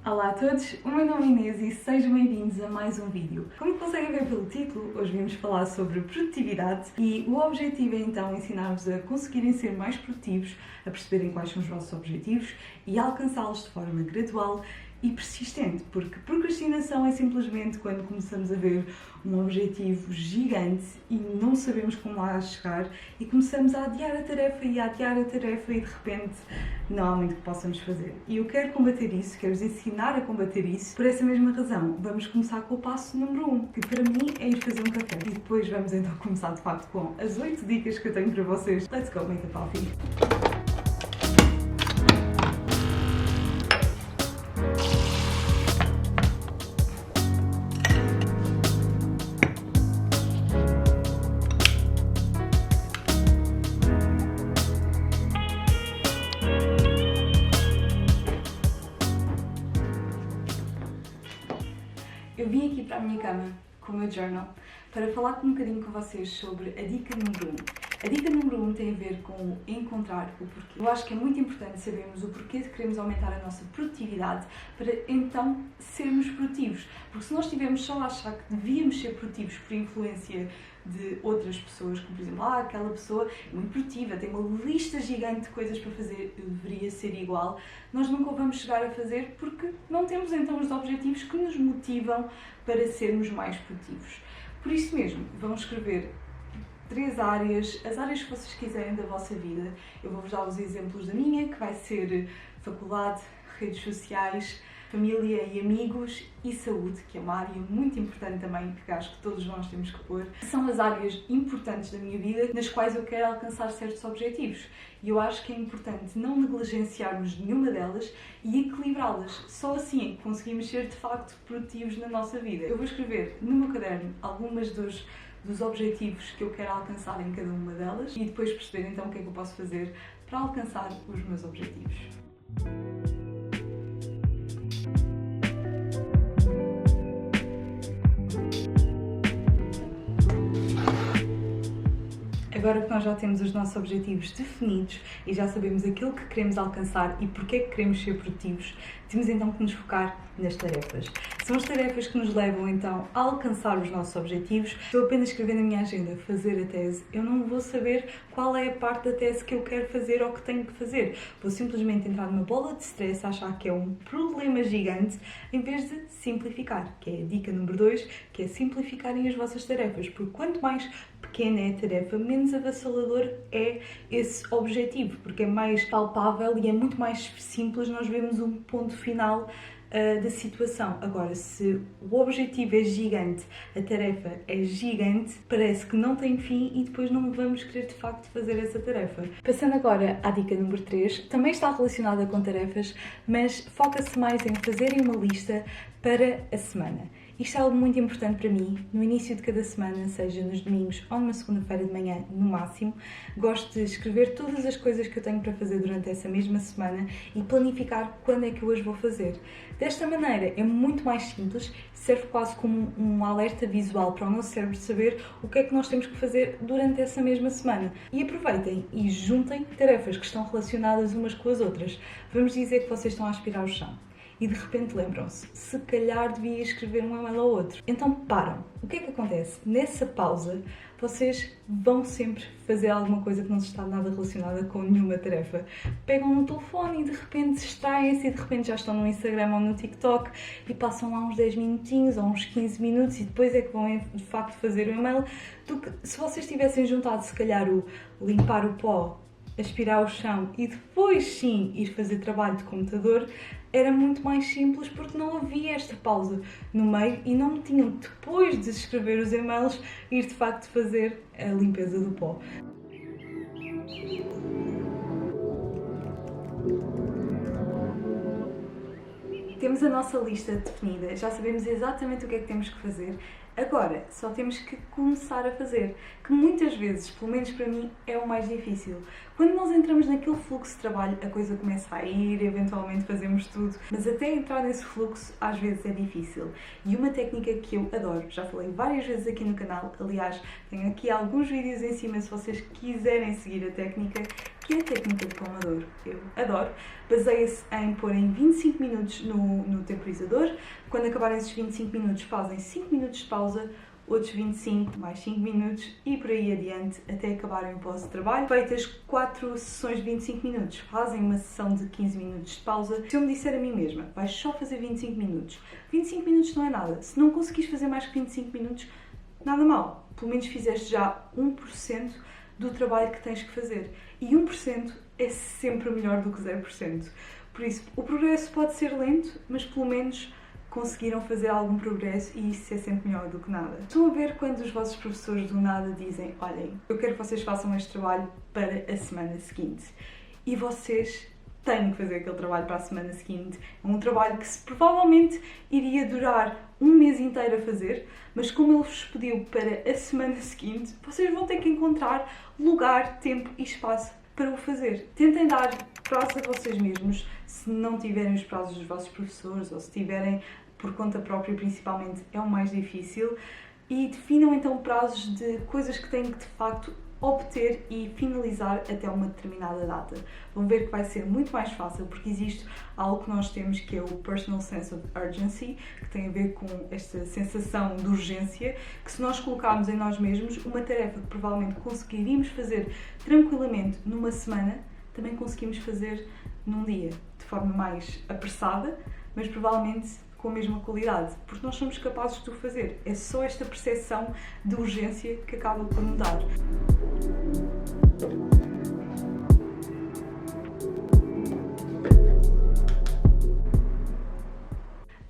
Olá a todos, o meu nome é Inês e sejam bem-vindos a mais um vídeo. Como conseguem ver pelo título, hoje vimos falar sobre produtividade e o objetivo é então ensinar-vos a conseguirem ser mais produtivos, a perceberem quais são os vossos objetivos e a alcançá-los de forma gradual e persistente, porque procrastinação é simplesmente quando começamos a ver um objetivo gigante e não sabemos como lá chegar e começamos a adiar a tarefa e de repente não há muito que possamos fazer. E eu quero combater isso, quero-vos ensinar a combater isso. Por essa mesma razão, vamos começar com o passo número 1, que para mim é ir fazer um café. E depois vamos então começar de facto com as 8 dicas que eu tenho para vocês. Let's go, make a coffee! Eu vim aqui para a minha cama com o meu journal para falar um bocadinho com vocês sobre a dica número 1. A dica número 1 tem a ver com encontrar o porquê. Eu acho que é muito importante sabermos o porquê de queremos aumentar a nossa produtividade para então sermos produtivos. Porque se nós estivermos só a achar que devíamos ser produtivos por influência de outras pessoas, como por exemplo, aquela pessoa é muito produtiva, tem uma lista gigante de coisas para fazer, eu deveria ser igual, nós nunca o vamos chegar a fazer porque não temos então os objetivos que nos motivam para sermos mais produtivos. Por isso mesmo, vamos escrever 3 áreas, as áreas que vocês quiserem da vossa vida. Eu vou-vos dar os exemplos da minha, que vai ser faculdade, redes sociais, família e amigos e saúde, que é uma área muito importante também, que acho que todos nós temos que pôr. São as áreas importantes da minha vida, nas quais eu quero alcançar certos objetivos. E eu acho que é importante não negligenciarmos nenhuma delas e equilibrá-las. Só assim é que conseguimos ser, de facto, produtivos na nossa vida. Eu vou escrever no meu caderno algumas dos objetivos que eu quero alcançar em cada uma delas e depois perceber então o que é que eu posso fazer para alcançar os meus objetivos. Agora que nós já temos os nossos objetivos definidos e já sabemos aquilo que queremos alcançar e porque é que queremos ser produtivos, temos então que nos focar nas tarefas. São as tarefas que nos levam então a alcançar os nossos objetivos. Estou apenas a escrever na minha agenda fazer a tese, eu não vou saber qual é a parte da tese que eu quero fazer ou que tenho que fazer. Vou simplesmente entrar numa bola de stress, achar que é um problema gigante, em vez de simplificar, que é a dica número 2, que é simplificarem as vossas tarefas, porque quanto mais pequena é a tarefa, menos avassalador é esse objetivo, porque é mais palpável e é muito mais simples nós vemos um ponto final da situação. Agora, se o objetivo é gigante, a tarefa é gigante, parece que não tem fim e depois não vamos querer de facto fazer essa tarefa. Passando agora à dica número 3, também está relacionada com tarefas, mas foca-se mais em fazerem uma lista para a semana. Isto é algo muito importante para mim, no início de cada semana, seja nos domingos ou numa segunda-feira de manhã, no máximo. Gosto de escrever todas as coisas que eu tenho para fazer durante essa mesma semana e planificar quando é que eu as vou fazer. Desta maneira é muito mais simples, serve quase como um alerta visual para o nosso cérebro saber o que é que nós temos que fazer durante essa mesma semana. E aproveitem e juntem tarefas que estão relacionadas umas com as outras. Vamos dizer que vocês estão a aspirar o chão. E de repente lembram-se, se calhar devia escrever um e-mail ao outro. Então param. O que é que acontece? Nessa pausa, vocês vão sempre fazer alguma coisa que não está nada relacionada com nenhuma tarefa. Pegam no telefone e de repente distraem-se e de repente já estão no Instagram ou no TikTok e passam lá uns 10 minutinhos ou uns 15 minutos e depois é que vão de facto fazer o e-mail. Do que se vocês tivessem juntado se calhar o limpar o pó, aspirar o chão e depois sim ir fazer trabalho de computador, era muito mais simples porque não havia esta pausa no meio e não tinham, depois de escrever os e-mails, ir de facto fazer a limpeza do pó. Temos a nossa lista definida, já sabemos exatamente o que é que temos que fazer. Agora, só temos que começar a fazer, que muitas vezes, pelo menos para mim, é o mais difícil. Quando nós entramos naquele fluxo de trabalho, a coisa começa a ir, eventualmente fazemos tudo, mas até entrar nesse fluxo, às vezes é difícil. E uma técnica que eu adoro, já falei várias vezes aqui no canal, aliás, tenho aqui alguns vídeos em cima se vocês quiserem seguir a técnica, que é a técnica de Pomodoro. Eu adoro. Baseia-se em porem 25 minutos no temporizador. Quando acabarem esses 25 minutos, fazem 5 minutos de pausa, outros 25, mais 5 minutos e por aí adiante até acabarem o vosso trabalho. Feitas 4 sessões de 25 minutos, fazem uma sessão de 15 minutos de pausa. Se eu me disser a mim mesma, vais só fazer 25 minutos, 25 minutos não é nada. Se não conseguires fazer mais que 25 minutos, nada mal. Pelo menos fizeste já 1% do trabalho que tens que fazer. E 1% é sempre melhor do que 0%. Por isso, o progresso pode ser lento, mas pelo menos conseguiram fazer algum progresso e isso é sempre melhor do que nada. Estão a ver quando os vossos professores do nada dizem: olhem, eu quero que vocês façam este trabalho para a semana seguinte. E vocês têm que fazer aquele trabalho para a semana seguinte. É um trabalho que provavelmente iria durar um mês inteiro a fazer, mas como ele vos pediu para a semana seguinte, vocês vão ter que encontrar lugar, tempo e espaço para o fazer. Tentem dar prazo a vocês mesmos, se não tiverem os prazos dos vossos professores ou se tiverem por conta própria, principalmente, é o mais difícil. E definam então prazos de coisas que têm que de facto obter e finalizar até uma determinada data. Vão ver que vai ser muito mais fácil porque existe algo que nós temos que é o Personal Sense of Urgency, que tem a ver com esta sensação de urgência, que se nós colocarmos em nós mesmos uma tarefa que provavelmente conseguiríamos fazer tranquilamente numa semana, também conseguimos fazer num dia, de forma mais apressada, mas provavelmente com a mesma qualidade, porque nós somos capazes de o fazer. É só esta percepção de urgência que acaba por mudar.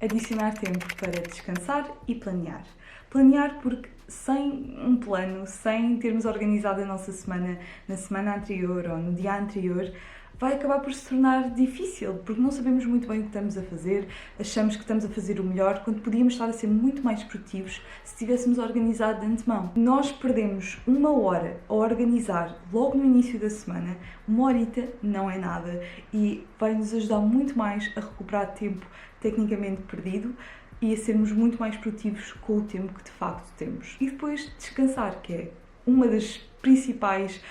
Adicionar tempo para descansar e planear. Planear porque sem um plano, sem termos organizado a nossa semana na semana anterior ou no dia anterior, vai acabar por se tornar difícil, porque não sabemos muito bem o que estamos a fazer, achamos que estamos a fazer o melhor, quando podíamos estar a ser muito mais produtivos se tivéssemos organizado de antemão. Nós perdemos uma hora a organizar logo no início da semana, uma horita não é nada e vai nos ajudar muito mais a recuperar tempo tecnicamente perdido e a sermos muito mais produtivos com o tempo que de facto temos. E depois descansar, que é uma das principais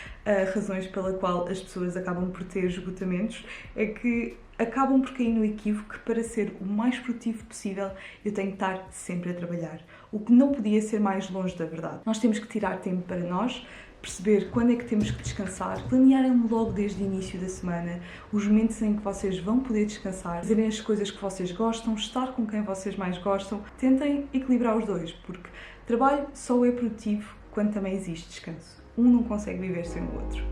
razões pela qual as pessoas acabam por ter esgotamentos, é que acabam por cair no equívoco que para ser o mais produtivo possível eu tenho que estar sempre a trabalhar, o que não podia ser mais longe da verdade. Nós temos que tirar tempo para nós, perceber quando é que temos que descansar, planearem logo desde o início da semana os momentos em que vocês vão poder descansar, fazerem as coisas que vocês gostam, estar com quem vocês mais gostam. Tentem equilibrar os dois, porque trabalho só é produtivo quando também existe descanso. Um não consegue viver sem o outro.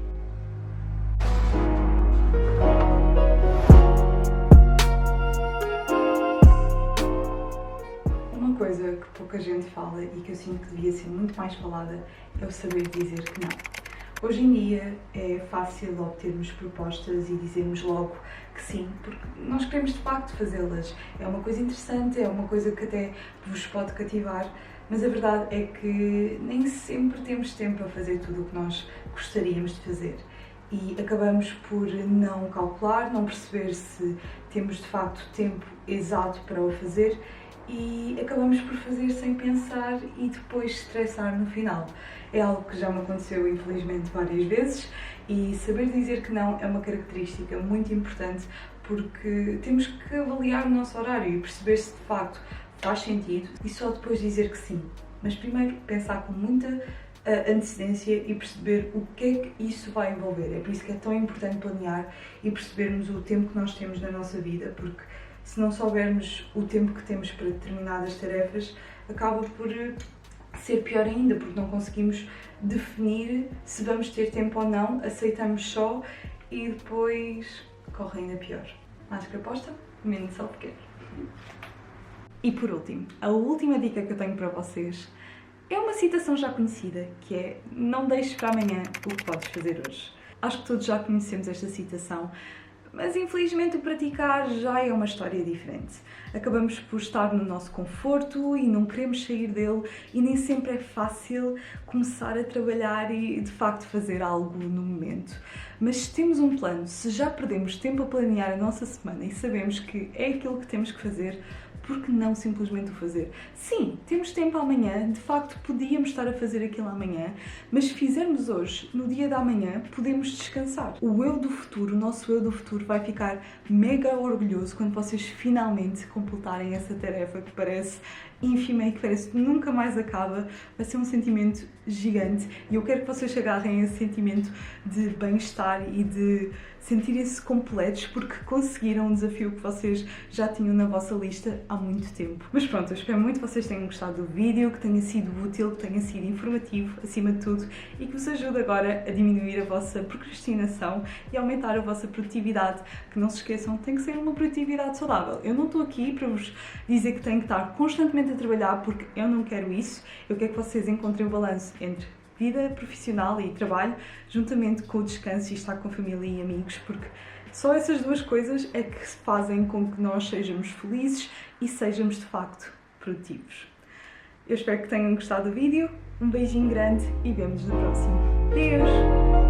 Uma coisa que pouca gente fala e que eu sinto que devia ser muito mais falada é o saber dizer que não. Hoje em dia é fácil obtermos propostas e dizermos logo que sim, porque nós queremos de facto fazê-las. É uma coisa interessante, é uma coisa que até vos pode cativar, mas a verdade é que nem sempre temos tempo a fazer tudo o que nós gostaríamos de fazer. E acabamos por não calcular, não perceber se temos de facto tempo exato para o fazer e acabamos por fazer sem pensar e depois estressar no final. É algo que já me aconteceu infelizmente várias vezes e saber dizer que não é uma característica muito importante porque temos que avaliar o nosso horário e perceber se de facto faz sentido e só depois dizer que sim. Mas primeiro pensar com muita antecedência e perceber o que é que isso vai envolver. É por isso que é tão importante planear e percebermos o tempo que nós temos na nossa vida, porque se não soubermos o tempo que temos para determinadas tarefas, acaba por ser pior ainda, porque não conseguimos definir se vamos ter tempo ou não, aceitamos só e depois corre ainda pior. Máscara posta, menos self-care. E por último, a última dica que eu tenho para vocês é uma citação já conhecida, que é: não deixes para amanhã o que podes fazer hoje. Acho que todos já conhecemos esta citação, Mas infelizmente o praticar já é uma história diferente. Acabamos por estar no nosso conforto e não queremos sair dele, e nem sempre é fácil começar a trabalhar e de facto fazer algo no momento. Mas se temos um plano, se já perdemos tempo a planear a nossa semana e sabemos que é aquilo que temos que fazer, por que não simplesmente o fazer? Sim, temos tempo amanhã, de facto podíamos estar a fazer aquilo amanhã, mas se fizermos hoje, no dia da manhã, podemos descansar. O eu do futuro, o nosso eu do futuro vai ficar mega orgulhoso quando vocês finalmente completarem essa tarefa que parece ínfima e que parece que nunca mais acaba. Vai ser um sentimento gigante e eu quero que vocês se agarrem a esse sentimento de bem-estar e de sentirem-se completos porque conseguiram um desafio que vocês já tinham na vossa lista há muito tempo. Mas pronto, eu espero muito que vocês tenham gostado do vídeo, que tenha sido útil, que tenha sido informativo, acima de tudo, e que vos ajude agora a diminuir a vossa procrastinação e aumentar a vossa produtividade. Que não se esqueçam, tem que ser uma produtividade saudável. Eu não estou aqui para vos dizer que têm que estar constantemente a trabalhar, porque eu não quero isso. Eu quero que vocês encontrem o balanço entre vida profissional e trabalho, juntamente com o descanso e estar com a família e amigos, porque só essas duas coisas é que fazem com que nós sejamos felizes e sejamos de facto produtivos. Eu espero que tenham gostado do vídeo, um beijinho grande e vemo-nos no próximo. Adeus!